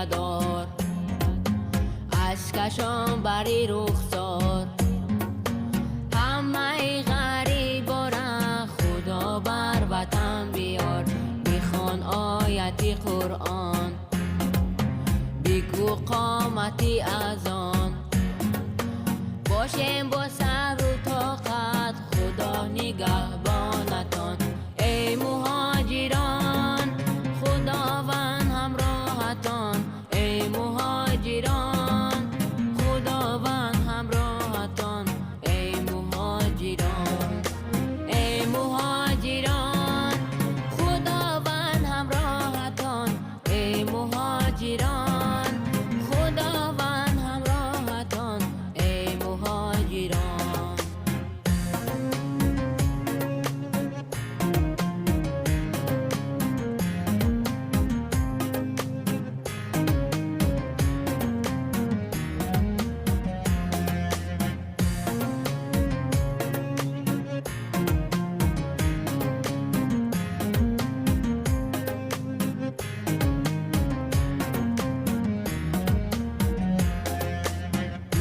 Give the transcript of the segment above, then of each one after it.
دار، اشکشان بری رخسار. همه غریبان خدا بر وطن بیار، بخوان آیت قرآن، بگو قامتی از آن. باشیم با صبر و طاقت، خدا نگهبانتان. ای مهاجران خداوند همراهتان، ای مهاجران خداوند همراهتان. ای مهاجران، ای مهاجران خداوند همراهتان. ای مهاجران خداوند همراهتان. ای مهاجران.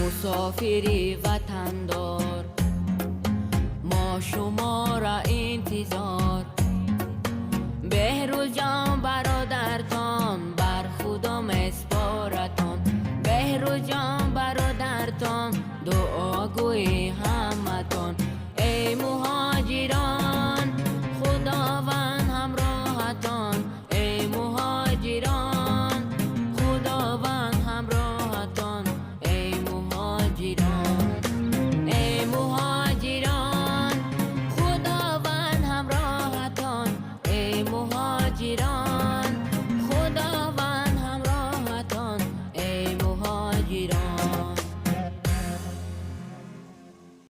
مسافری وطن دار، ما شما را انتظار. بهروز جان برادر